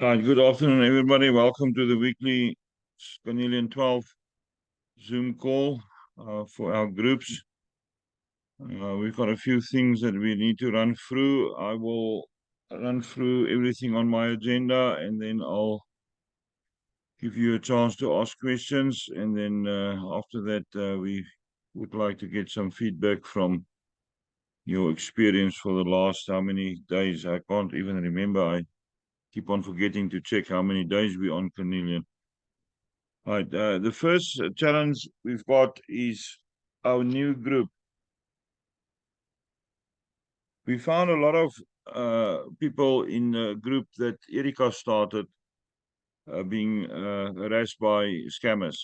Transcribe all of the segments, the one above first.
Hi, good afternoon, everybody. Welcome to the weekly C12 Zoom call for our groups. We've got a few things that we need to run through. I will run through everything on my agenda, and then I'll give you a chance to ask questions. And then after that, we would like to get some feedback from your experience for the last how many days. I can't even remember. I keep on forgetting to check how many days we're on, Cornelian. Right. The first challenge we've got is our new group. We found a lot of people in the group that Erika started being harassed by scammers.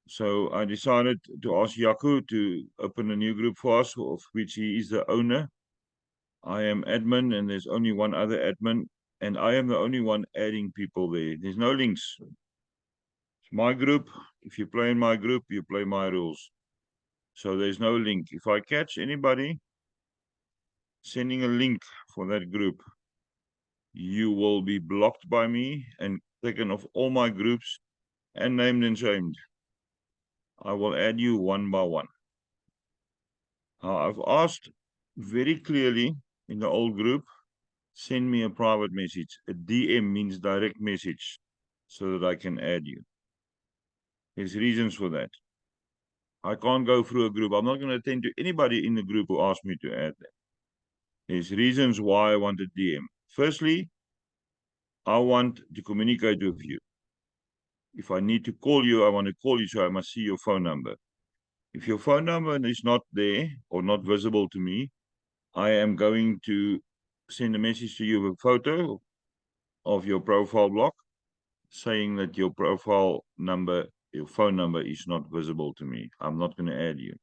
So I decided to ask Yaku to open a new group for us, of which he is the owner. I am admin, and there's only one other admin, and I am the only one adding people there. There's no links. It's my group. If you play in my group, you play my rules. So there's no link. If I catch anybody sending a link for that group, you will be blocked by me and taken off all my groups and named and shamed. I will add you one by one. I've asked very clearly in the old group, send me a private message. A DM means direct message so that I can add you. There's reasons for that. I can't go through a group. I'm not going to attend to anybody in the group who asks me to add them. There's reasons why I want a DM. Firstly, I want to communicate with you. If I need to call you, I want to call you, so I must see your phone number. If your phone number is not there or not visible to me, I am going to send a message to you with a photo of your profile block saying that your profile number, your phone number is not visible to me. I'm not going to add you.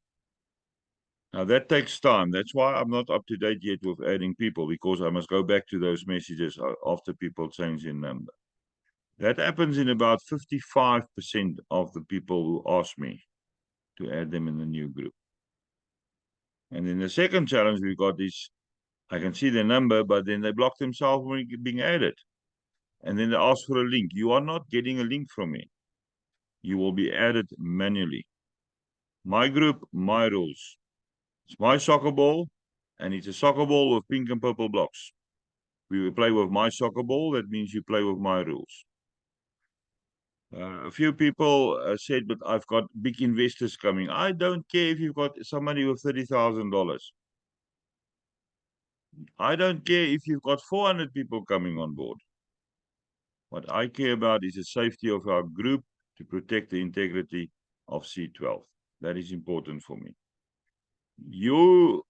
Now that takes time. That's why I'm not up to date yet with adding people, because I must go back to those messages after people change their number. That happens in about 55% of the people who ask me to add them in the new group. And then the second challenge we got is I can see their number, but then they block themselves when being added. And then they ask for a link. You are not getting a link from me. You will be added manually. My group, my rules. It's my soccer ball, and it's a soccer ball with pink and purple blocks. We will play with my soccer ball. That means you play with my rules. A few people said, but I've got big investors coming. I don't care if you've got somebody with $30,000. I don't care if you've got 400 people coming on board. What I care about is the safety of our group to protect the integrity of C12. That is important for me. You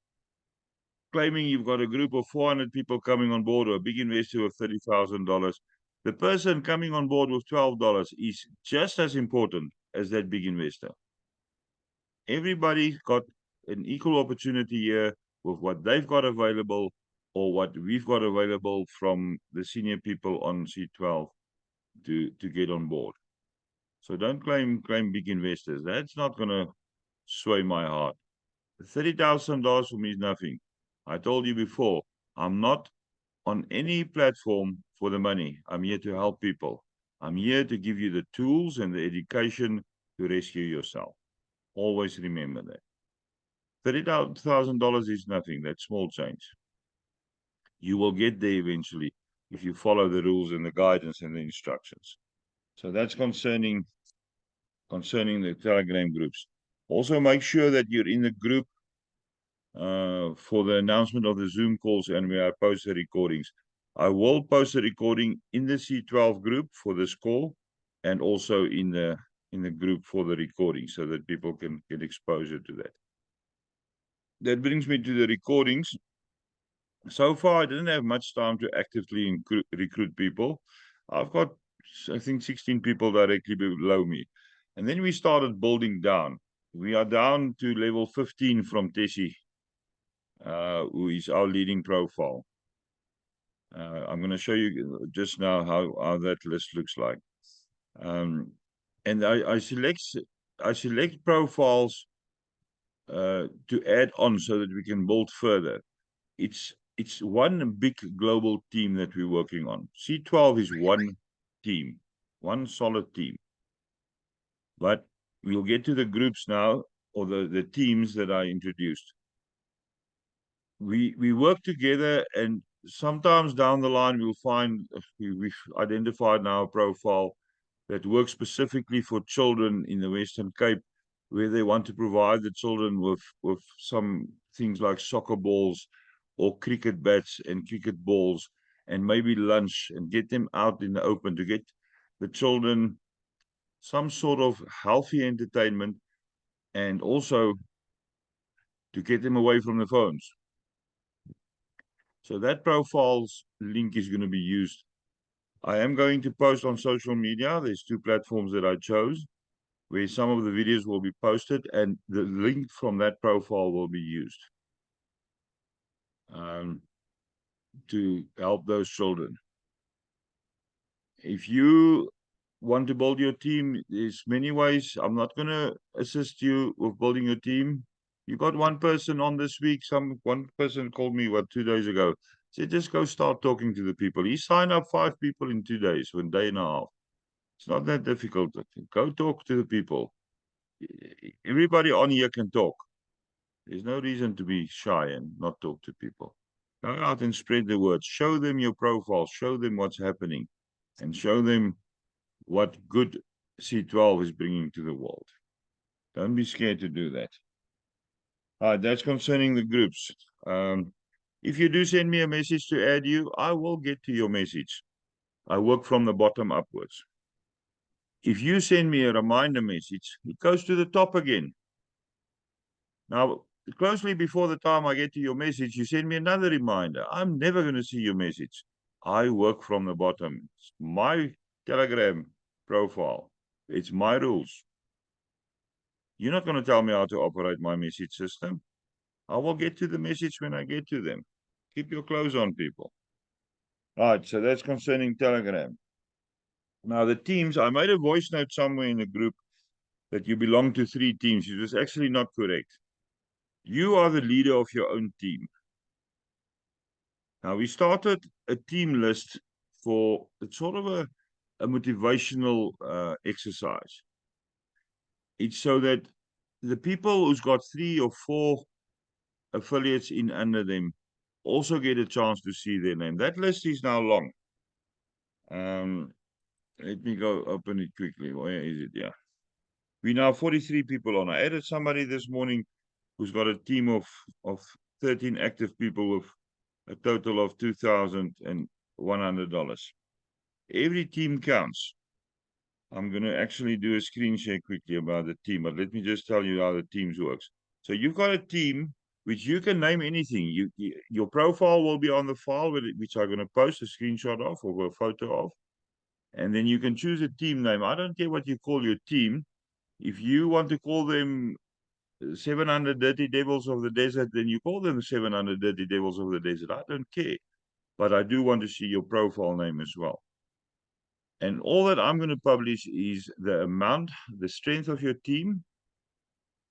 claiming you've got a group of 400 people coming on board or a big investor with $30,000. The person coming on board with $12 is just as important as that big investor. Everybody got an equal opportunity here with what they've got available or what we've got available from the senior people on C12 to get on board. So don't claim big investors. That's not going to sway my heart. $30,000 for me is nothing. I told you before, I'm not on any platform for the money. I'm here to help people. I'm here to give you the tools and the education to rescue yourself. Always remember that. $30,000 is nothing. That's small change. You will get there eventually if you follow the rules and the guidance and the instructions. So that's concerning the Telegram groups. Also, make sure that you're in the group for the announcement of the Zoom calls and where I post the recordings. I will post the recording in the C12 group for this call and also in the group for the recording so that people can get exposure to that. That brings me to the recordings. So far, I didn't have much time to actively recruit people. I've got, I think, 16 people directly below me. And then we started building down. We are down to level 15 from Tessie, who is our leading profile. I'm going to show you just now how that list looks like. And I select profiles to add on so that we can build further. It's it's one big global team that we're working on. C12 is one team, one solid team. But we'll get to the groups now, or the teams that I introduced. We work together, and sometimes down the line we'll find we've identified now a profile that works specifically for children in the Western Cape, where they want to provide the children with some things like soccer balls or cricket bats and cricket balls, and maybe lunch, and get them out in the open to get the children some sort of healthy entertainment, and also to get them away from the phones. So that profile's link is going to be used. I am going to post on social media. There's 2 platforms that I chose where some of the videos will be posted, and the link from that profile will be used to help those children. If you want to build your team, there's many ways. I'm not going to assist you with building your team. You got one person on this week. One person called me 2 days ago. Said just go start talking to the people. He signed up 5 people in 2 days, 1 day and a half. It's not that difficult. Go talk to the people. Everybody on here can talk. There's no reason to be shy and not talk to people. Go out and spread the word. Show them your profile. Show them what's happening, and show them what good C12 is bringing to the world. Don't be scared to do that. All right, that's concerning the groups. If you do send me a message to add you, I will get to your message. I work from the bottom upwards. If you send me a reminder message, it goes to the top again. Now, closely before the time I get to your message, you send me another reminder. I'm never going to see your message. I work from the bottom. It's my Telegram profile. It's my rules. You're not going to tell me how to operate my message system. I will get to the message when I get to them. Keep your clothes on, people. All right, so that's concerning Telegram. Now, the teams, I made a voice note somewhere in the group that you belong to 3 teams. It was actually not correct. You are the leader of your own team. Now, we started a team list for it's sort of a motivational exercise. It's so that the people who's got 3 or 4 affiliates in under them also get a chance to see their name. That list is now long. Let me go open it quickly. Where is it? Yeah. We now 43 people on. I added somebody this morning who's got a team of 13 active people with a total of $2,100. Every team counts. I'm going to actually do a screen share quickly about the team, but let me just tell you how the teams works. So you've got a team which you can name anything. Your profile will be on the file, which I'm going to post a screenshot of or a photo of. And then you can choose a team name. I don't care what you call your team. If you want to call them 700 Dirty Devils of the Desert, then you call them 700 Dirty Devils of the Desert. I don't care. But I do want to see your profile name as well. And all that I'm going to publish is the amount, the strength of your team,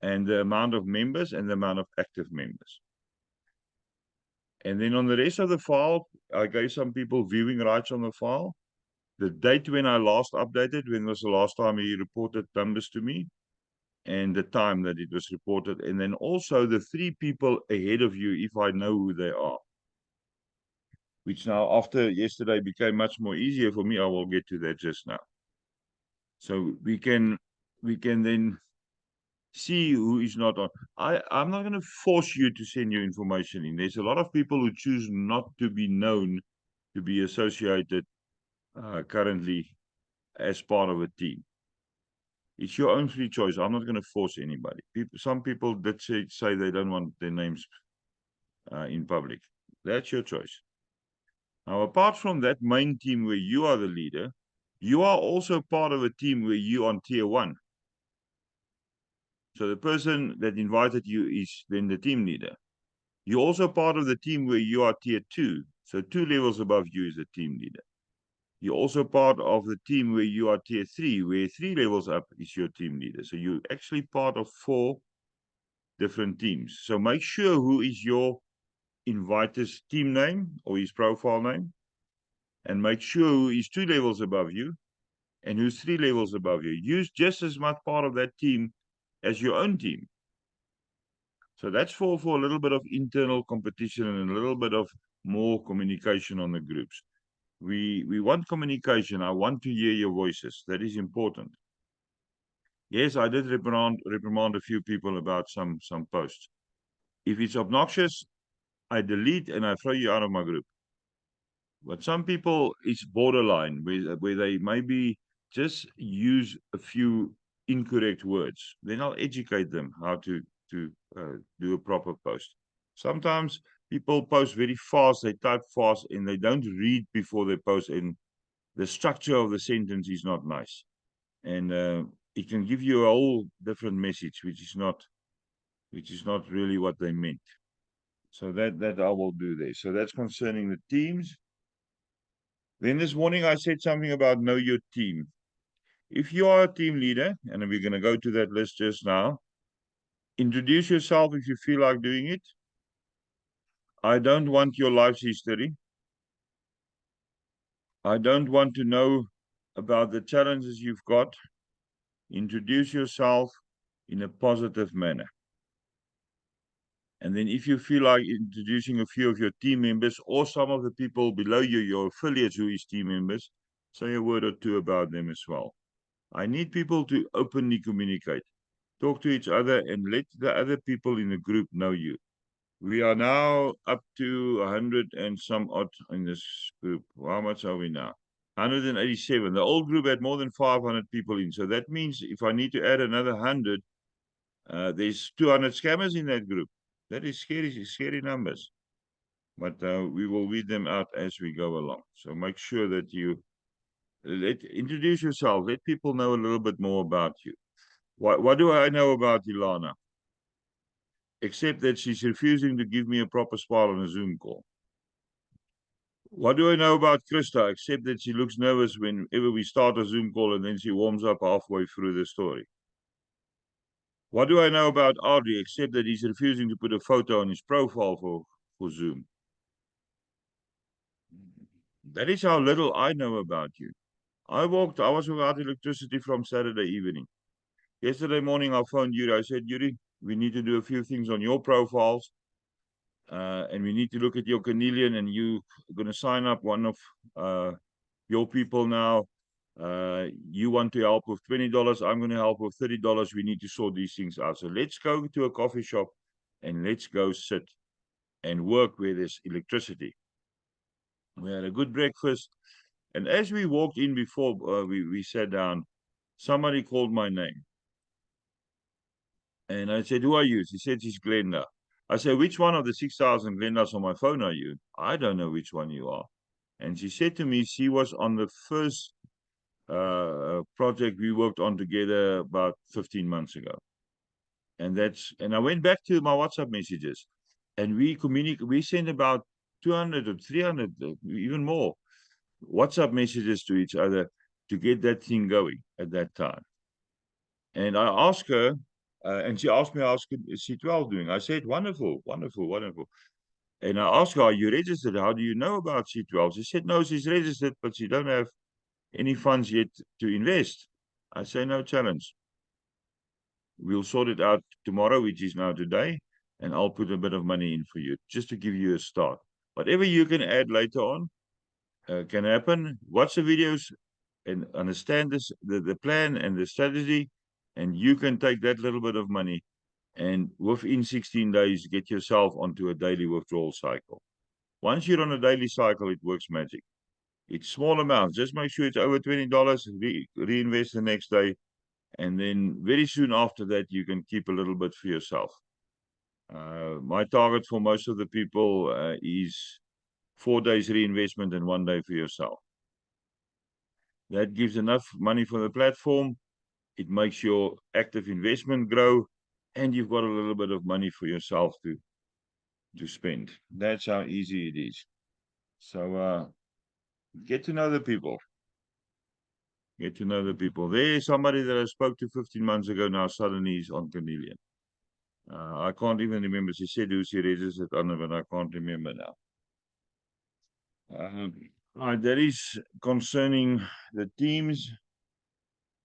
and the amount of members and the amount of active members. And then on the rest of the file, I gave some people viewing rights on the file. The date when I last updated, when was the last time he reported numbers to me, and the time that it was reported. And then also the 3 people ahead of you, if I know who they are. Which now, after yesterday, became much more easier for me. I will get to that just now. So we can then see who is not on. I'm not going to force you to send your information in. There's a lot of people who choose not to be known to be associated currently as part of a team. It's your own free choice. I'm not going to force anybody. Some people that say they don't want their names in public. That's your choice. Now, apart from that main team where you are the leader, you are also part of a team where you are on tier 1. So the person that invited you is then the team leader. You're also part of the team where you are tier 2. So 2 levels above you is the team leader. You're also part of the team where you are tier 3, where 3 levels up is your team leader. So you're actually part of 4 different teams. So make sure who is your invite his team name or his profile name, and make sure who is 2 levels above you and who's 3 levels above you. Use just as much part of that team as your own team. So that's for a little bit of internal competition and a little bit of more communication on the groups. We want communication. I want to hear your voices. That is important. Yes, I did reprimand a few people about some posts. If it's obnoxious, I delete and I throw you out of my group. But some people, it's borderline where they maybe just use a few incorrect words. Then I'll educate them how to do a proper post. Sometimes people post very fast, they type fast, and they don't read before they post, and the structure of the sentence is not nice. And it can give you a whole different message, which is not really what they meant. So that I will do there. So that's concerning the teams. Then this morning I said something about know your team. If you are a team leader, and we're going to go to that list just now, introduce yourself if you feel like doing it. I don't want your life's history. I don't want to know about the challenges you've got. Introduce yourself in a positive manner. And then if you feel like introducing a few of your team members or some of the people below you, your affiliates who is team members, say a word or two about them as well. I need people to openly communicate, talk to each other, and let the other people in the group know you. We are now up to 100 and some odd in this group. How much are we now? 187. The old group had more than 500 people in. So that means if I need to add another 100, there's 200 scammers in that group. That is scary numbers. But we will weed them out as we go along. So make sure that you introduce yourself. Let people know a little bit more about you. What do I know about Ilana? Except that she's refusing to give me a proper spot on a Zoom call. What do I know about Krista, except that she looks nervous whenever we start a Zoom call and then she warms up halfway through the story? What do I know about Audrey, except that he's refusing to put a photo on his profile for Zoom? That is how little I know about you. I was without electricity from Saturday evening. Yesterday morning, I phoned Yuri. I said, Yuri, we need to do a few things on your profiles. And we need to look at your Canadian, and you're going to sign up one of your people now. You want to help with $20. I'm going to help with $30. We need to sort these things out. So let's go to a coffee shop and let's go sit and work where there's electricity. We had a good breakfast. And as we walked in before we sat down, somebody called my name. And I said, who are you? She said, she's Glenda. I said, which one of the 6,000 Glendas on my phone are you? I don't know which one you are. And she said to me, she was on the first project we worked on together about 15 months ago. And I went back to my WhatsApp messages, and we sent about 200 or 300, even more WhatsApp messages to each other to get that thing going at that time. And I asked her, and she asked me, how's C12 doing? I said, wonderful, wonderful, wonderful. And I asked her, are you registered? How do you know about C12? She said, no, she's registered, but she don't have any funds yet to invest. I say, no challenge. We'll sort it out tomorrow, which is now today, and I'll put a bit of money in for you, just to give you a start. Whatever you can add later on can happen. Watch the videos and understand the plan and the strategy, and you can take that little bit of money and within 16 days, get yourself onto a daily withdrawal cycle. Once you're on a daily cycle, it works magic. It's small amounts. Just make sure it's over $20, reinvest the next day. And then very soon after that, you can keep a little bit for yourself. My target for most of the people is 4 days reinvestment and 1 day for yourself. That gives enough money for the platform. It makes your active investment grow, and you've got a little bit of money for yourself to spend. That's how easy it is. So get to know the people. Get to know the people. There's somebody that I spoke to 15 months ago now suddenly is on chameleon. I can't even remember. She said who she registered under, but I can't remember now. That is concerning the teams,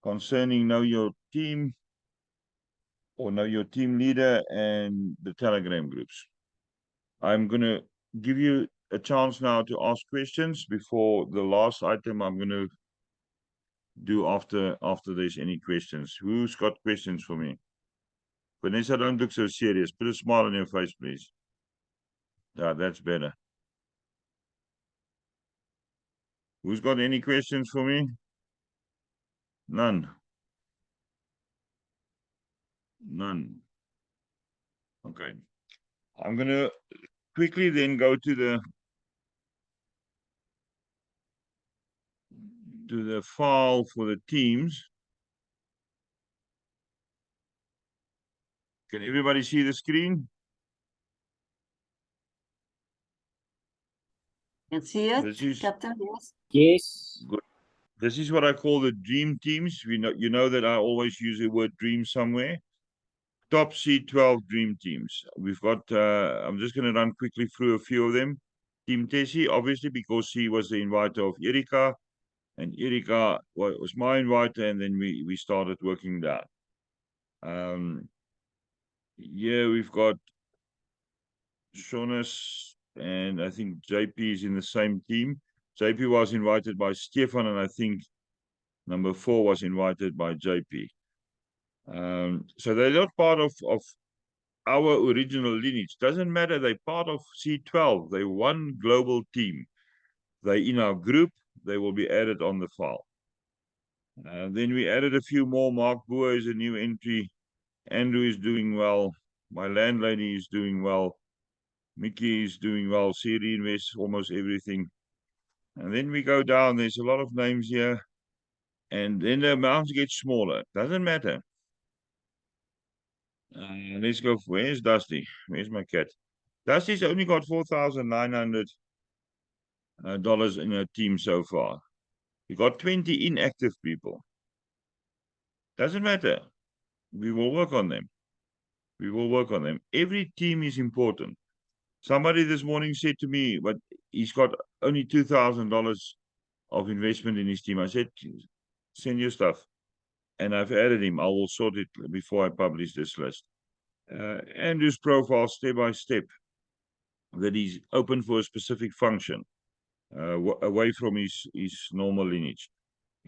concerning know your team or know your team leader and the Telegram groups. I'm going to give you a chance now to ask questions before the last item I'm going to do after there's any questions. Who's got questions for me? Vanessa, don't look so serious. Put a smile on your face, please. Yeah, that's better. Who's got any questions for me? None. None. Okay. I'm going to quickly then go to the file for the teams. Can everybody see the screen? Can see it, Captain, yes. Yes. Good. This is what I call the dream teams. You know that I always use the word dream somewhere. Top C12 dream teams. We've got, I'm just going to run quickly through a few of them. Team Tessie, obviously, because she was the inviter of Erika, and Erika was my inviter, and then we started working that. Yeah, we've got Shonas, and I think JP is in the same team. JP was invited by Stefan, and I think number 4 was invited by JP. So they're not part of our original lineage. Doesn't matter, they're part of C12. They're one global team. They're in our group. They will be added on the file. Then we added a few more. Mark Boer is a new entry. Andrew is doing well. My landlady is doing well. Mickey is doing well. Siri invests almost everything. And then we go down. There's a lot of names here. And then the amounts get smaller. Doesn't matter. Let's go. Where's Dusty? Where's my cat? Dusty's only got $4,900 in her team so far. We got 20 inactive people. Doesn't matter. We will work on them. We will work on them. Every team is important. Somebody this morning said to me, but he's got only $2,000 of investment in his team. I said, send your stuff. And I've added him. I will sort it before I publish this list. Andrew's profile, step by step, that he's open for a specific function, away from his normal lineage.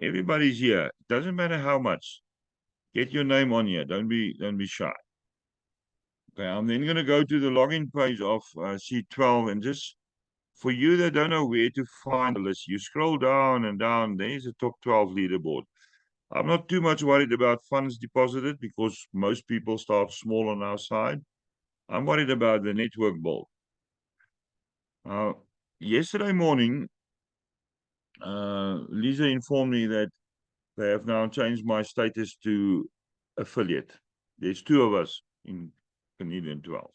Everybody's here. Doesn't matter how much. Get your name on here. Don't be shy. Okay, I'm then going to go to the login page of C12, and just for you that don't know where to find the list, you scroll down and down. There's a top 12 leaderboard. I'm not too much worried about funds deposited because most people start small on our side. I'm worried about the network build. Yesterday morning, Lisa informed me that they have now changed my status to affiliate. There's 2 of us in Canadian 12.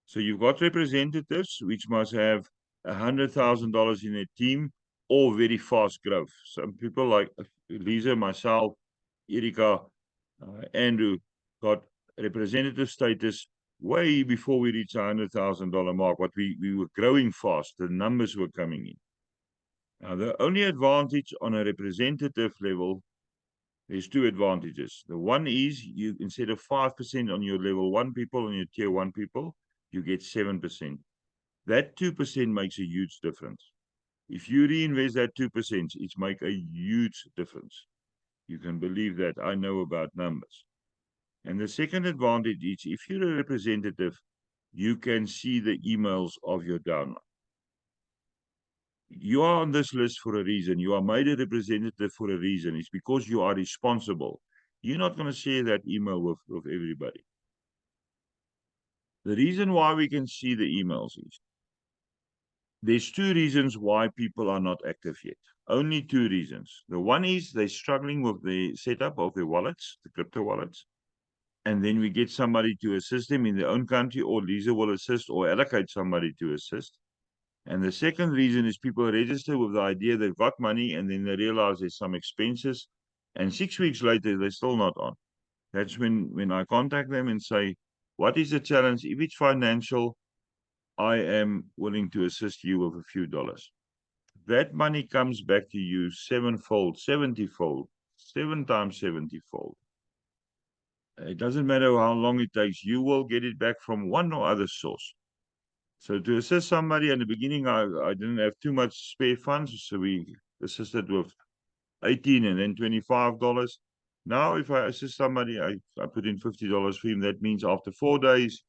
So you've got representatives which must have $100,000 in their team or very fast growth. Some people like Lisa, myself, Erika, Andrew got representative status way before we reached the $100,000 mark. But we were growing fast. The numbers were coming in. Now, the only advantage on a representative level, there's 2 advantages. The one is you, instead of 5% on your level 1 people, on your tier 1 people, you get 7%. That 2% makes a huge difference. If you reinvest that 2%, it makes a huge difference. You can believe that. I know about numbers. And the second advantage is if you're a representative, you can see the emails of your downline. You are on this list for a reason. You are made a representative for a reason. It's because you are responsible. You're not going to share that email with everybody. The reason why we can see the emails is there's 2 reasons why people are not active yet. Only 2 reasons. The one is they're struggling with the setup of their wallets, the crypto wallets. And then we get somebody to assist them in their own country, or Lisa will assist or allocate somebody to assist. And the second reason is people register with the idea they've got money, and then they realize there's some expenses. And 6 weeks later, they're still not on. That's when I contact them and say, What is the challenge? If it's financial, I am willing to assist you with a few dollars. That money comes back to you sevenfold, 70-fold, 7 times 70-fold. It doesn't matter how long it takes, you will get it back from one or other source. So to assist somebody in the beginning, I didn't have too much spare funds, so we assisted with 18 and then $25. Now, if I assist somebody, I put in $50 for him. That means after 4 days,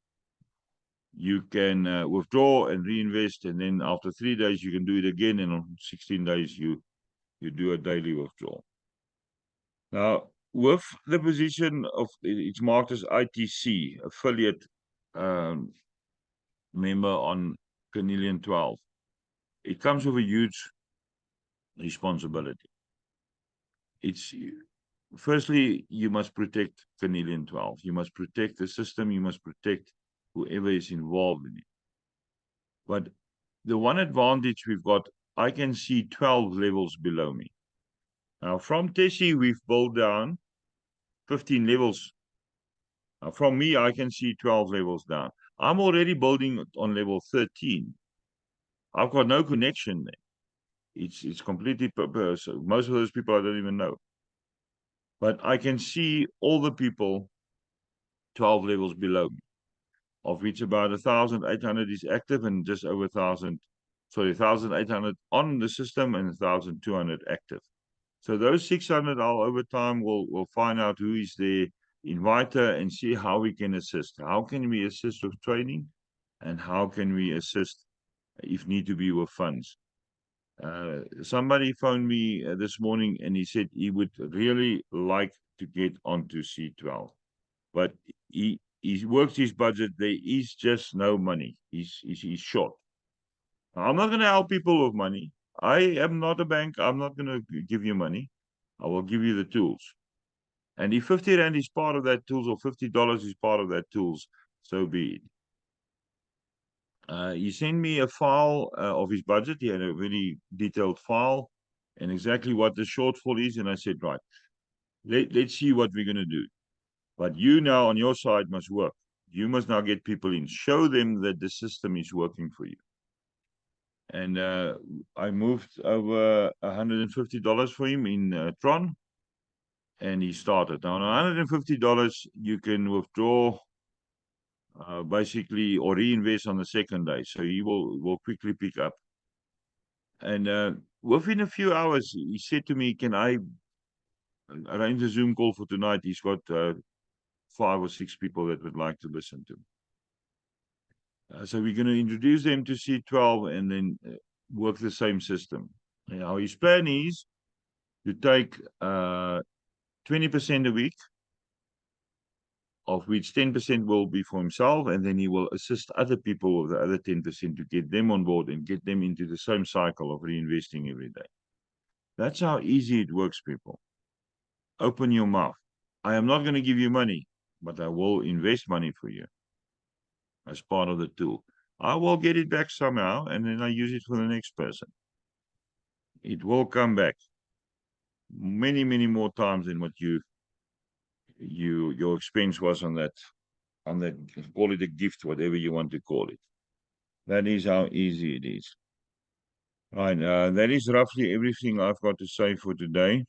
you can withdraw and reinvest, and then after 3 days, you can do it again, and on 16 days, you do a daily withdrawal. Now, with the position of it's marked as ITC, affiliate member on Canadian 12, it comes with a huge responsibility. It's firstly, you must protect Canadian 12. You must protect the system. You must protect whoever is involved in it. But the one advantage we've got, I can see 12 levels below me. Now, from Tessie, we've built down 15 levels. Now, from me, I can see 12 levels down. I'm already building on level 13. I've got no connection there. It's completely purpose. Most of those people I don't even know. But I can see all the people 12 levels below me, of which about 1,800 is active and just over 1,800 on the system and 1,200 active. So those 600, over time, we'll find out who is the inviter and see how we can assist. How can we assist with training, and how can we assist if need to be with funds? Somebody phoned me this morning and he said he would really like to get onto C12, but he works his budget. There is just no money. He's short. I'm not going to help people with money. I am not a bank. I'm not going to give you money. I will give you the tools. And if 50 Rand is part of that tools, or $50 is part of that tools, so be it. He sent me a file of his budget. He had a very detailed file and exactly what the shortfall is. And I said, right, let's see what we're going to do. But you now on your side must work. You must now get people in. Show them that the system is working for you. And I moved over $150 for him in Tron. And he started. Now, on $150, you can withdraw basically or reinvest on the second day. So he will quickly pick up. And within a few hours, he said to me, can I arrange a Zoom call for tonight? He's got 5 or 6 people that would like to listen to him. So we're going to introduce them to C12 and then work the same system. Now, his plan is to take 20% a week, of which 10% will be for himself, and then he will assist other people with the other 10% to get them on board and get them into the same cycle of reinvesting every day. That's how easy it works, people. Open your mouth. I am not going to give you money, but I will invest money for you as part of the tool. I will get it back somehow, and then I use it for the next person. It will come back many, many more times than what your expense was on that, call it a gift, whatever you want to call it. That is how easy it is. Right, that is roughly everything I've got to say for today.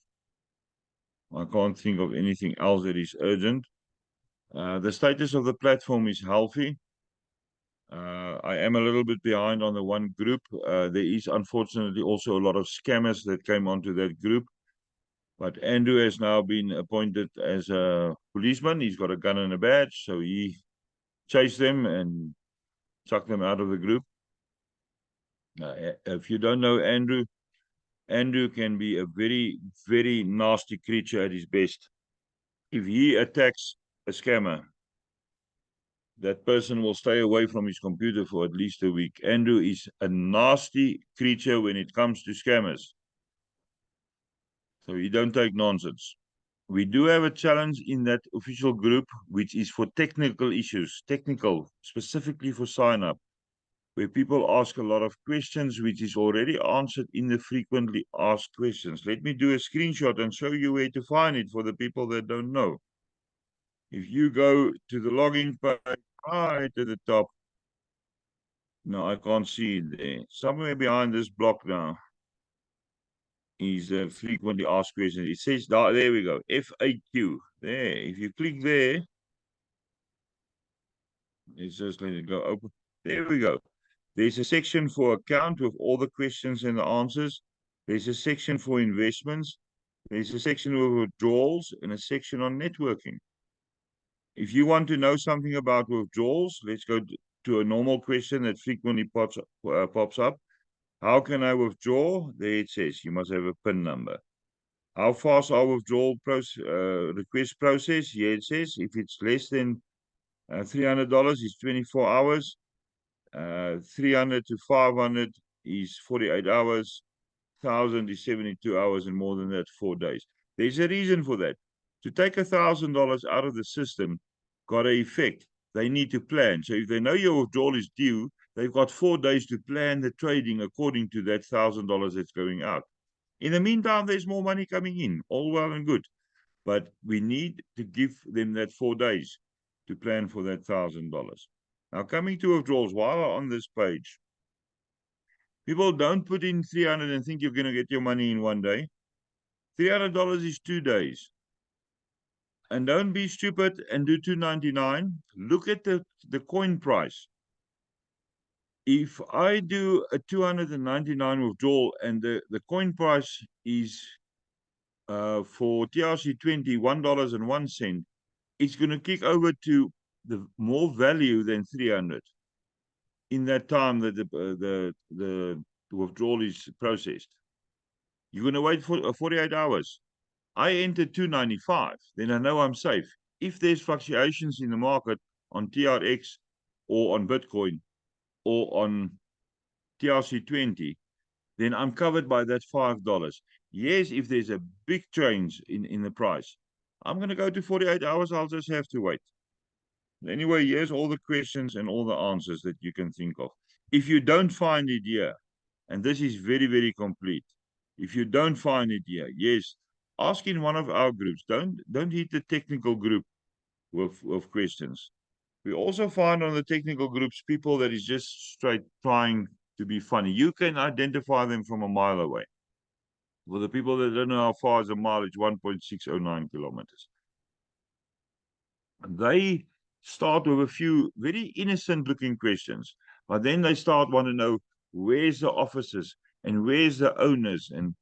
I can't think of anything else that is urgent. The status of the platform is healthy. I am a little bit behind on the one group. There is unfortunately also a lot of scammers that came onto that group. But Andrew has now been appointed as a policeman. He's got a gun and a badge, so he chased them and chucked them out of the group. If you don't know Andrew, Andrew can be a very, very nasty creature at his best. If he attacks a scammer, that person will stay away from his computer for at least a week. Andrew is a nasty creature when it comes to scammers. So you don't take nonsense. We do have a challenge in that official group, which is for technical issues, specifically for sign up, where people ask a lot of questions, which is already answered in the frequently asked questions. Let me do a screenshot and show you where to find it for the people that don't know. If you go to the login page right at the top. No, I can't see it there. Somewhere behind this block now is frequently asked questions. It says, there we go, FAQ. There, if you click there, let's just let it go open. There we go. There's a section for account with all the questions and the answers. There's a section for investments. There's a section with withdrawals and a section on networking. If you want to know something about withdrawals, let's go to a normal question that frequently pops up. How can I withdraw? There it says you must have a PIN number. How fast are withdrawal request process? Here it says if it's less than $300, it's 24 hours. 300 to 500 is 48 hours. 1,000 is 72 hours, and more than that, 4 days. There's a reason for that. To take $1,000 out of the system got an effect. They need to plan. So if they know your withdrawal is due, they've got 4 days to plan the trading according to that $1,000 that's going out. In the meantime, there's more money coming in. All well and good. But we need to give them that 4 days to plan for that $1,000. Now, coming to withdrawals, while on this page, people don't put in 300 and think you're going to get your money in one day. $300 is 2 days. And don't be stupid and do 299. Look at the coin price. If I do a 299 withdrawal and the coin price is for TRC20 $1.01, it's going to kick over to the more value than 300 in that time that the withdrawal is processed. You're going to wait for 48 hours. I entered 295, then I know I'm safe. If there's fluctuations in the market on TRX or on Bitcoin or on TRC20, then I'm covered by that $5. Yes, if there's a big change in the price, I'm going to go to 48 hours. I'll just have to wait. Anyway, here's all the questions and all the answers that you can think of. If you don't find it here, and this is very, very complete. If you don't find it here, yes, ask in one of our groups. Don't hit the technical group with questions. We also find on the technical groups people that is just straight trying to be funny. You can identify them from a mile away. For the people that don't know how far is a mile, it's 1.609 kilometers. They start with a few very innocent looking questions, but then they start want to know where's the offices and where's the owners, and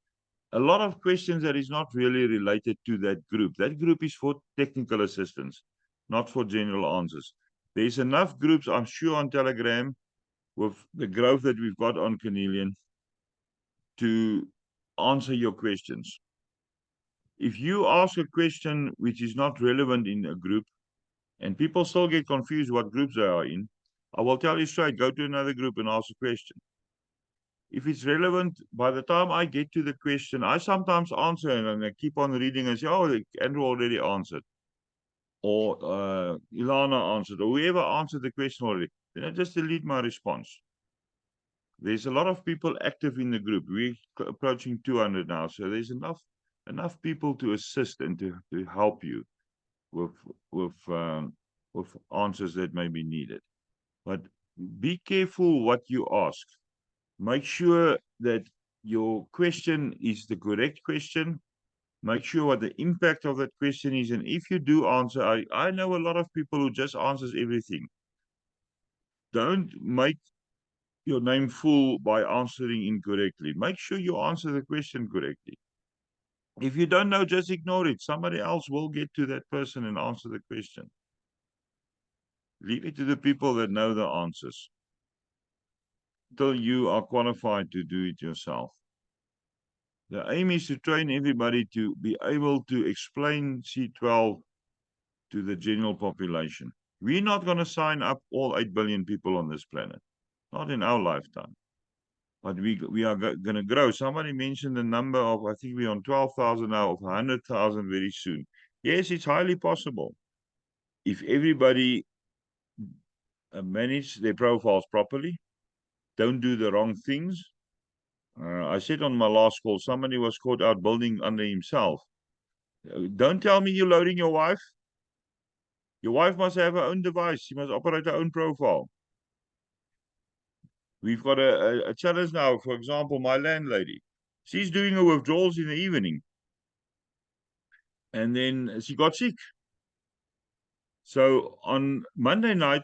a lot of questions that is not really related to that group. That group is for technical assistance, not for general answers. There's enough groups, I'm sure, on Telegram with the growth that we've got on Cornelian to answer your questions. If you ask a question which is not relevant in a group, and people still get confused what groups they are in, I will tell you straight, go to another group and ask a question. If it's relevant, by the time I get to the question, I sometimes answer and I keep on reading and say, oh, Andrew already answered. Or Ilana answered, or whoever answered the question already. Then I just delete my response. There's a lot of people active in the group. We're approaching 200 now, so there's enough people to assist and to help you with answers that may be needed. But be careful what you ask. Make sure that your question is the correct question. Make sure what the impact of that question is. And if you do answer, I know a lot of people who just answers everything. Don't make your name full by answering incorrectly. Make sure you answer the question correctly. If you don't know, just ignore it. Somebody else will get to that person and answer the question. Leave it to the people that know the answers until you are qualified to do it yourself. The aim is to train everybody to be able to explain C12 to the general population. We're not going to sign up all 8 billion people on this planet. Not in our lifetime. But we are going to grow. Somebody mentioned the number of, I think we're on 12,000 now, of 100,000 very soon. Yes, it's highly possible. If everybody manage their profiles properly, don't do the wrong things. I said on my last call, somebody was caught out building under himself. Don't tell me you're loading your wife. Your wife must have her own device. She must operate her own profile. We've got a challenge now. For example, my landlady. She's doing her withdrawals in the evening. And then she got sick. So on Monday night,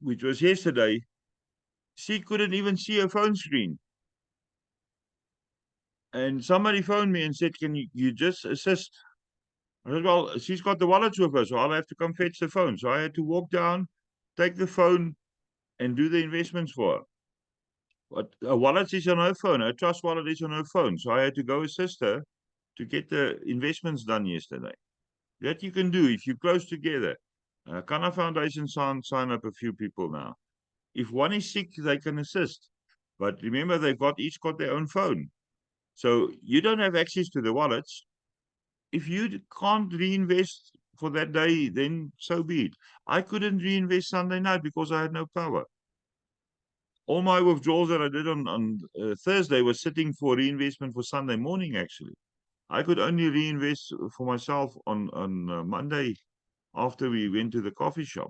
which was yesterday, she couldn't even see her phone screen. And somebody phoned me and said, can you just assist? I said, well, she's got the wallets with her, so I'll have to come fetch the phone. So I had to walk down, take the phone, and do the investments for her. But a wallet is on her phone. Her trust wallet is on her phone. So I had to go assist her to get the investments done yesterday. That you can do if you're close together. Kana Foundation sign up a few people now. If one is sick, they can assist. But remember, they've each got their own phone. So you don't have access to the wallets. If you can't reinvest for that day, then so be it. I couldn't reinvest Sunday night because I had no power. All my withdrawals that I did on Thursday was sitting for reinvestment for Sunday morning, actually. I could only reinvest for myself on Monday after we went to the coffee shop.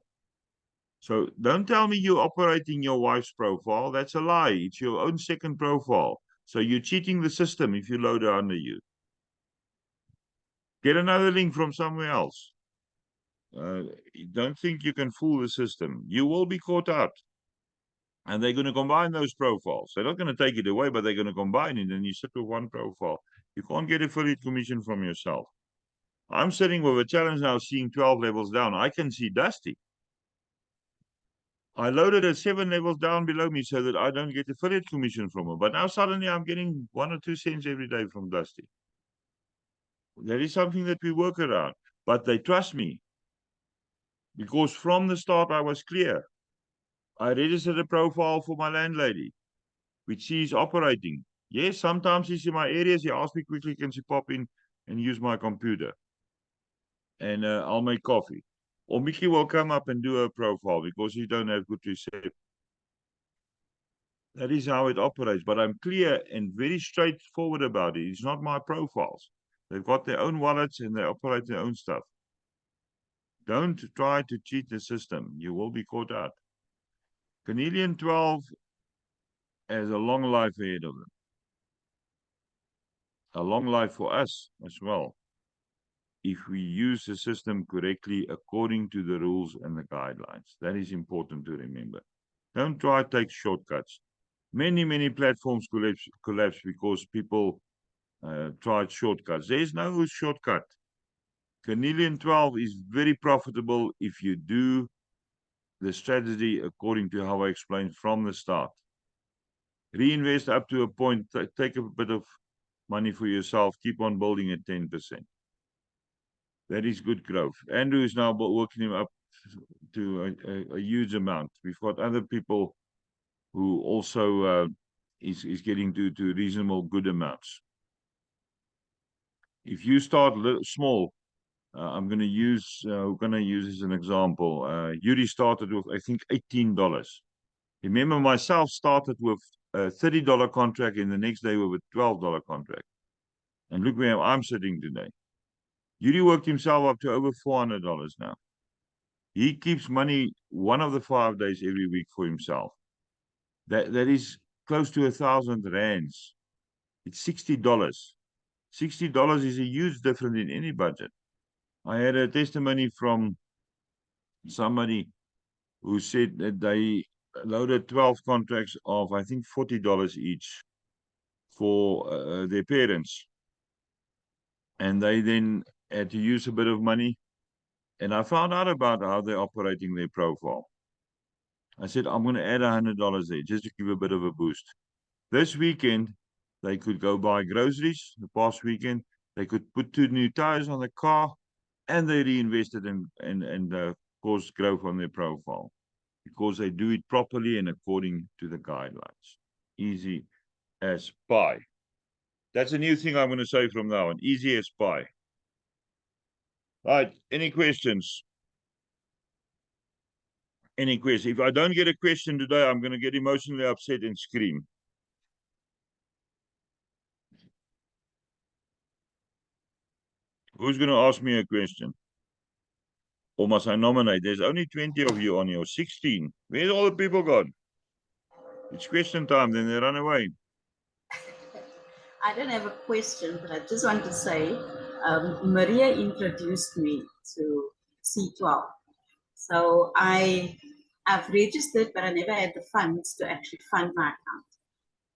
So don't tell me you're operating your wife's profile. That's a lie. It's your own second profile. So you're cheating the system if you load her under you. Get another link from somewhere else. Don't think you can fool the system. You will be caught out. And they're going to combine those profiles. They're not going to take it away, but they're going to combine it, and you sit with one profile. You can't get affiliate commission from yourself. I'm sitting with a challenge now, seeing 12 levels down. I can see Dusty. I loaded it 7 levels down below me so that I don't get affiliate commission from her. But now suddenly I'm getting 1 or 2 cents every day from Dusty. That is something that we work around. But they trust me. Because from the start I was clear. I registered a profile for my landlady, which she is operating. Yes, sometimes she's in my area. She asks me quickly, can she pop in and use my computer? And I'll make coffee. Or Mickey will come up and do her profile because he don't have good reception. That is how it operates. But I'm clear and very straightforward about it. It's not my profiles. They've got their own wallets and they operate their own stuff. Don't try to cheat the system. You will be caught out. Canadian 12 has a long life ahead of them. A long life for us as well, if we use the system correctly according to the rules and the guidelines. That is important to remember. Don't try to take shortcuts. Many platforms collapse because people tried shortcuts. There is no shortcut. Canadian 12 is very profitable if you do the strategy according to how I explained from the start. Reinvest up to a point, take a bit of money for yourself, keep on building at 10%. That is good growth. Andrew is now working him up to a huge amount. We've got other people who also is getting to reasonable good amounts. If you start small, I'm going to use as an example. Yuri started with, I think, $18. Remember, myself started with a $30 contract and the next day with a $12 contract. And look where I'm sitting today. Yuri worked himself up to over $400 now. He keeps money 1 of the 5 days every week for himself. That is close to 1,000 rands. It's $60. $60 is a huge difference in any budget. I had a testimony from somebody who said that they loaded 12 contracts of, I think, $40 each for their parents. And they then had to use a bit of money. And I found out about how they're operating their profile. I said, I'm going to add $100 there just to give a bit of a boost. This weekend, they could go buy groceries. The past weekend, they could put 2 new tires on the car, and they reinvested and caused growth on their profile because they do it properly and according to the guidelines. Easy as pie. That's a new thing I'm going to say from now on. Easy as pie. Right. Any questions? Any questions? If I don't get a question today, I'm going to get emotionally upset and scream. Who's going to ask me a question? Or must I nominate? There's only 20 of you on your 16. Where's all the people gone? It's question time, then they run away. I don't have a question, but I just want to say, Maria introduced me to C12. So I've registered, but I never had the funds to actually fund my account.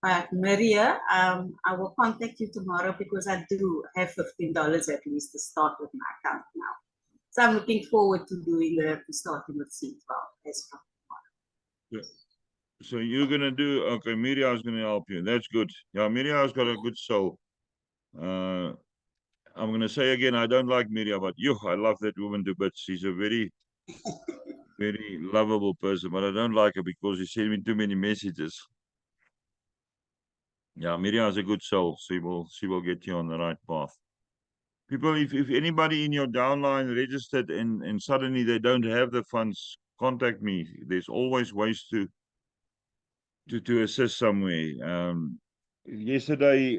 But Maria, I will contact you tomorrow because I do have $15 at least to start with my account now. So I'm looking forward to doing starting with C12 as well. Yeah. So you're gonna do okay. Miriam's gonna help you. That's good. Yeah, Miriam's got a good soul. I'm gonna say again, I don't like Miriam, but I love that woman to bits. She's a very, very lovable person, but I don't like her because she sent me too many messages. Yeah, Miriam has a good soul. She will get you on the right path. People, if anybody in your downline registered and suddenly they don't have the funds, contact me. There's always ways to assist some way. Yesterday,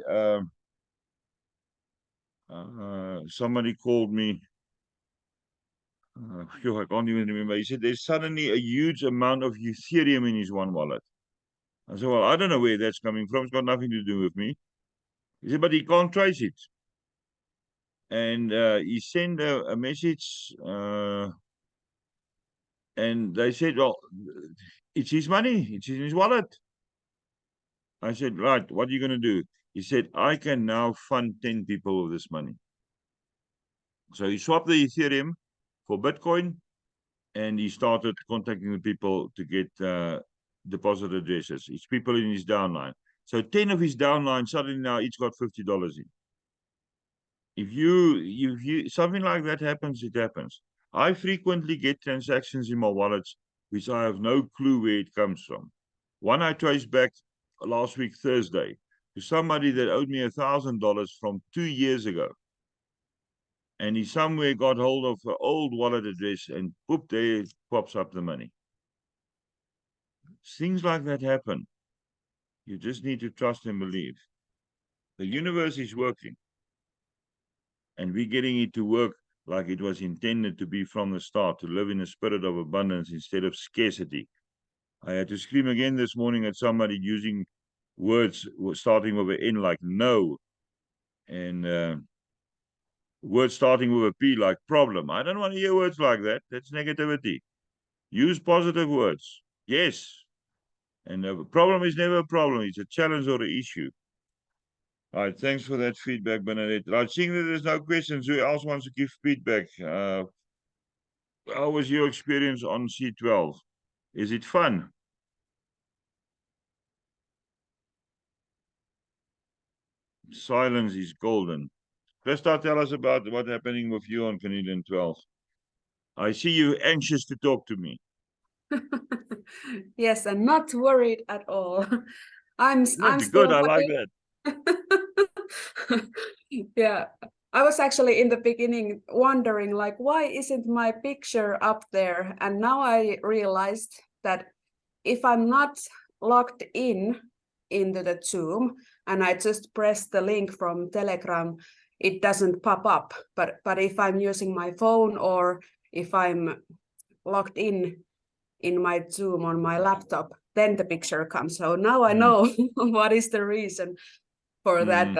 somebody called me. I can't even remember. He said there's suddenly a huge amount of Ethereum in his one wallet. I said, well, I don't know where that's coming from. It's got nothing to do with me. He said, but he can't trace it. And he sent a message, and they said, well, it's his money. It's in his wallet. I said, right, what are you going to do? He said, I can now fund 10 people with this money. So he swapped the Ethereum for Bitcoin, and he started contacting the people to get deposit addresses. It's people in his downline. So 10 of his downline suddenly now each got $50 in. If you something like that happens, it happens. I frequently get transactions in my wallets which I have no clue where it comes from. One I traced back last week Thursday to somebody that owed me $1,000 from 2 years ago. And he somewhere got hold of an old wallet address and whoop, there pops up the money. Things like that happen. You just need to trust and believe. The universe is working. And we're getting it to work like it was intended to be from the start, to live in a spirit of abundance instead of scarcity. I had to scream again this morning at somebody using words starting with an N like no, and words starting with a P like problem. I don't want to hear words like that. That's negativity. Use positive words. Yes. And the problem is never a problem. It's a challenge or an issue. All right. Thanks for that feedback, Bernadette. Right. Seeing that there's no questions, who else wants to give feedback? How was your experience on C12? Is it fun? Silence is golden. Krista, tell us about what's happening with you on Canadian 12. I see you anxious to talk to me. Yes, I'm not worried at all. I'm Good, still I like that. Yeah, I was actually in the beginning wondering, like, why isn't my picture up there? And now I realized that if I'm not logged into the Zoom and I just press the link from Telegram, it doesn't pop up. But if I'm using my phone or if I'm logged in my Zoom on my laptop, then the picture comes. So now I know what is the reason for that.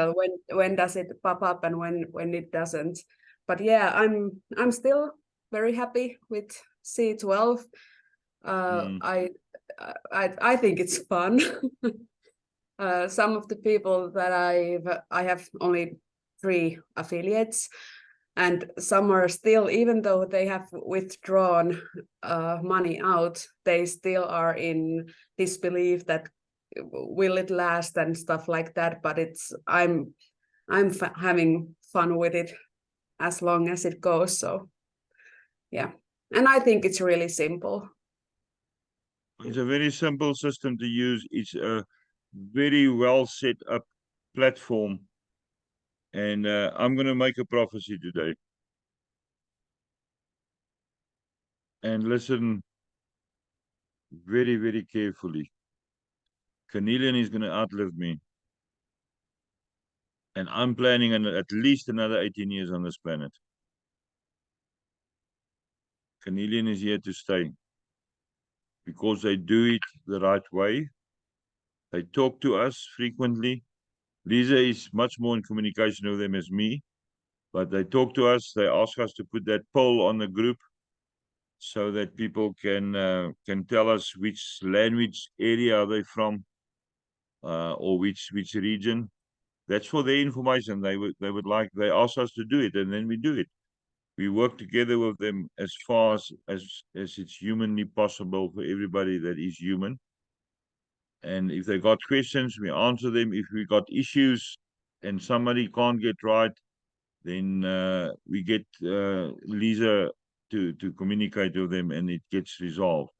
When does it pop up and when it doesn't? But yeah, I'm still very happy with C12. I think it's fun. Some of the people that I have only 3 affiliates, and some are still, even though they have withdrawn money out, they still are in disbelief that will it last and stuff like that. But I'm having fun with it as long as it goes. So yeah, and I think it's really simple. It's a very simple system to use. It's a very well set up platform. And I'm going to make a prophecy today. And listen very, very carefully. Cornelian is going to outlive me. And I'm planning at least another 18 years on this planet. Canadian is here to stay because they do it the right way. They talk to us frequently. Lisa is much more in communication with them as me, but they talk to us. They ask us to put that poll on the group so that people can tell us which language area are they from, or which region. That's for their information. They ask us to do it, and then we do it. We work together with them as far as it's humanly possible for everybody that is human. And if they got questions, we answer them. If we got issues and somebody can't get right, then we get Lisa to communicate with them, and it gets resolved.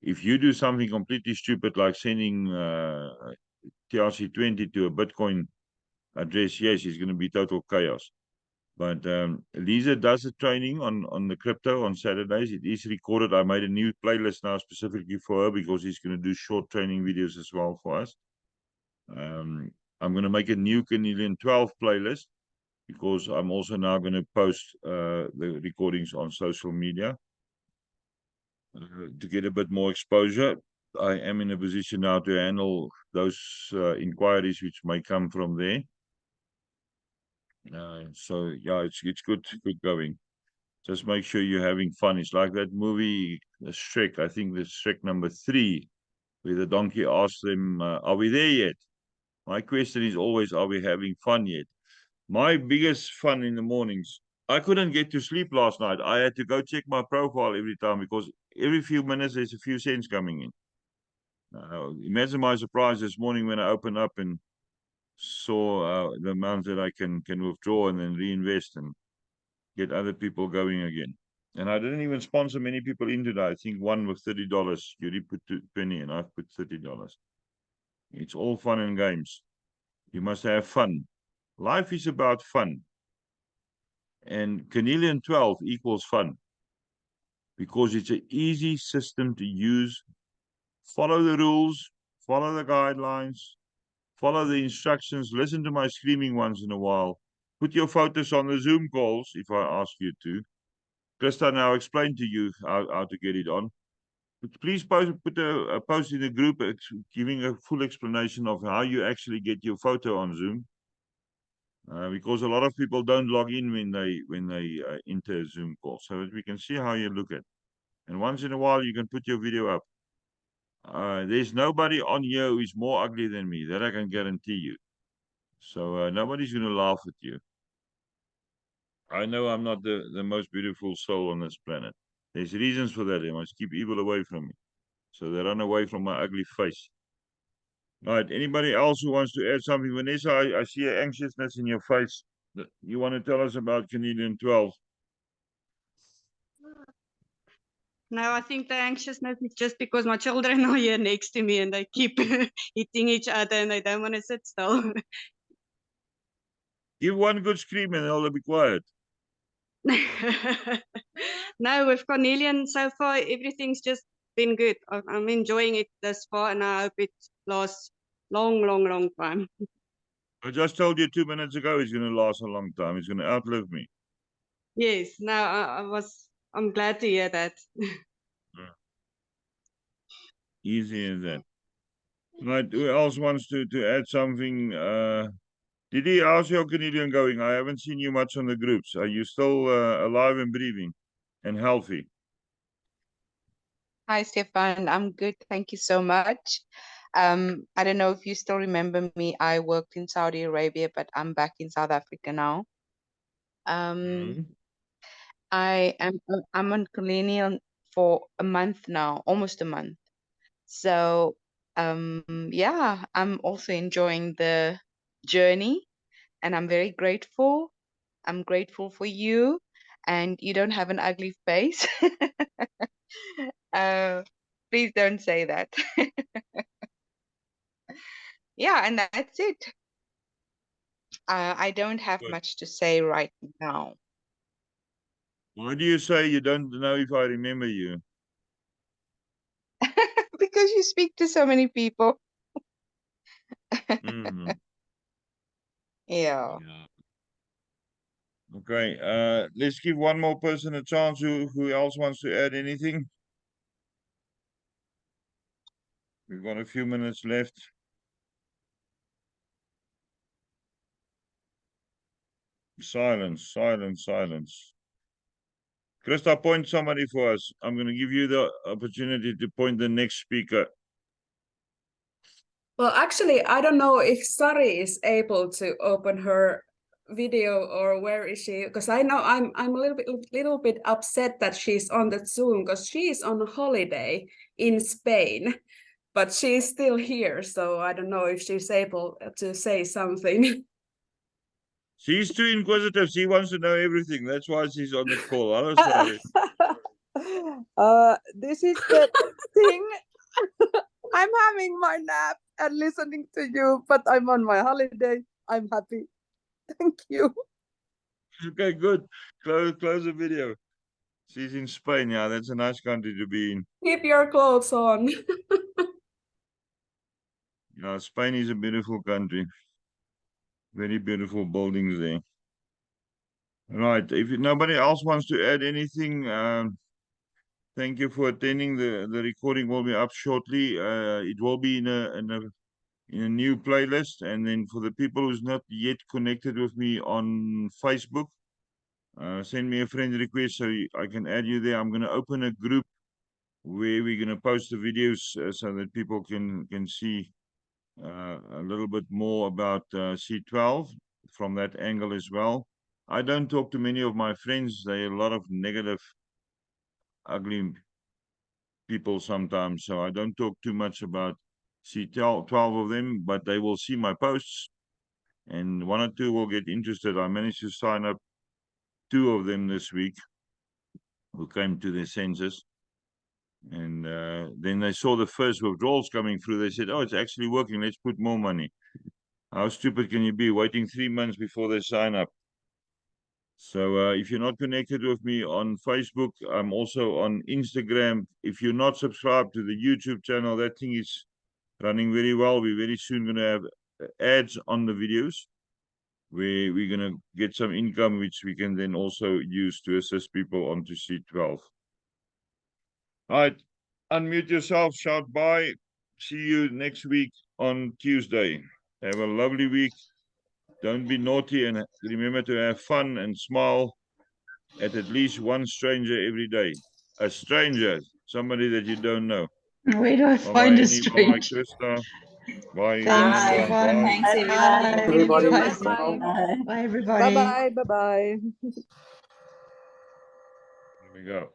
If you do something completely stupid like sending TRC20 to a Bitcoin address, yes, it's going to be total chaos. But Lisa does the training on the crypto on Saturdays. It is recorded. I made a new playlist now specifically for her because she's going to do short training videos as well for us. I'm going to make a new Canadian 12 playlist because I'm also now going to post the recordings on social media to get a bit more exposure. I am in a position now to handle those inquiries which may come from there. So yeah, it's good going. Just make sure you're having fun. It's like that movie, Shrek. I think the Shrek number 3, where the donkey asks them, "Are we there yet?" My question is always, "Are we having fun yet?" My biggest fun in the mornings. I couldn't get to sleep last night. I had to go check my profile every time because every few minutes there's a few cents coming in. Imagine my surprise this morning when I opened up and saw the amount that I can withdraw and then reinvest and get other people going again. And I didn't even sponsor many people into that. I think one with $30. Yuri put 20 and I've put $30. It's all fun and games. You must have fun. Life is about fun. And Canadian 12 equals fun because it's an easy system to use. Follow the rules, follow the guidelines, follow the instructions, listen to my screaming once in a while. Put your photos on the Zoom calls if I ask you to. Krista now explained to you how to get it on. But please put a post in the group giving a full explanation of how you actually get your photo on Zoom. Because a lot of people don't log in when they enter a Zoom call, so that we can see how you look at. And once in a while, you can put your video up. There's nobody on here who is more ugly than me. That I can guarantee you. So nobody's going to laugh at you. I know I'm not the most beautiful soul on this planet. There's reasons for that. They must keep evil away from me. So they run away from my ugly face. All right. Anybody else who wants to add something? Vanessa, I see an anxiousness in your face. You want to tell us about Canadian 12? No, I think the anxiousness is just because my children are here next to me and they keep hitting each other and they don't want to sit still. Give one good scream and they'll be quiet. No, with Cornelian, so far, everything's just been good. I'm enjoying it thus far and I hope it lasts long time. I just told you 2 minutes ago it's going to last a long time. It's going to outlive me. Yes, no, I'm glad to hear that. Easy as that. Right. Who else wants to add something? Didi, how's your Canadian going? I haven't seen you much on the groups. Are you still alive and breathing and healthy? Hi, Stefan. I'm good. Thank you so much. I don't know if you still remember me. I worked in Saudi Arabia, but I'm back in South Africa now. I'm on Canadian for a month now, almost a month. So yeah, I'm also enjoying the journey and I'm very grateful. I'm grateful for you and you don't have an ugly face. Please don't say that. Yeah, and that's it. I don't have Good. much to say right now. Why do you say you don't know if I remember you? Because you speak to so many people. Mhm. Yeah. Yeah. Okay, let's give one more person a chance. Who else wants to add anything? We've got a few minutes left. Silence, silence, silence. Krista, point somebody for us. I'm going to give you the opportunity to point the next speaker. Well, actually, I don't know if Sari is able to open her video or where is she? Because I know I'm a little bit upset that she's on the Zoom because she's on holiday in Spain, but she's still here. So I don't know if she's able to say something. She's too inquisitive. She wants to know everything. That's why she's on the call. Hello, Sari. This is the thing. I'm having my nap and listening to you, but I'm on my holiday. I'm happy. Thank you. Okay, good. Close the video. She's in Spain. Yeah, that's a nice country to be in. Keep your clothes on. Yeah, Spain is a beautiful country. Very beautiful buildings there. Right. If nobody else wants to add anything, thank you for attending. The recording will be up shortly. It will be in a new playlist. And then for the people who's not yet connected with me on Facebook, send me a friend request so I can add you there. I'm going to open a group where we're going to post the videos so that people can see a little bit more about C12 from that angle as well. I don't talk to many of my friends. They're a lot of negative, ugly people sometimes. So I don't talk too much about C12 of them, but they will see my posts and one or two will get interested. I managed to sign up 2 of them this week who came to their senses. And then they saw the first withdrawals coming through. They said, oh, it's actually working. Let's put more money. How stupid can you be waiting 3 months before they sign up? So if you're not connected with me on Facebook, I'm also on Instagram. If you're not subscribed to the YouTube channel, that thing is running very well. We're very soon going to have ads on the videos where we're going to get some income, which we can then also use to assist people onto C12. All right, unmute yourself, shout bye. See you next week on Tuesday. Have a lovely week. Don't be naughty and remember to have fun and smile at least one stranger every day. A stranger, somebody that you don't know. Where do I Bye find bye, a Annie. Bye bye, strange? Krista. Bye, Thanks, Yolanda. Stefan. Bye. Thanks, everybody. Bye. Thank you. Everybody. Bye, Bye bye. Bye. Bye, Bye everybody. bye. Bye bye. Here we go.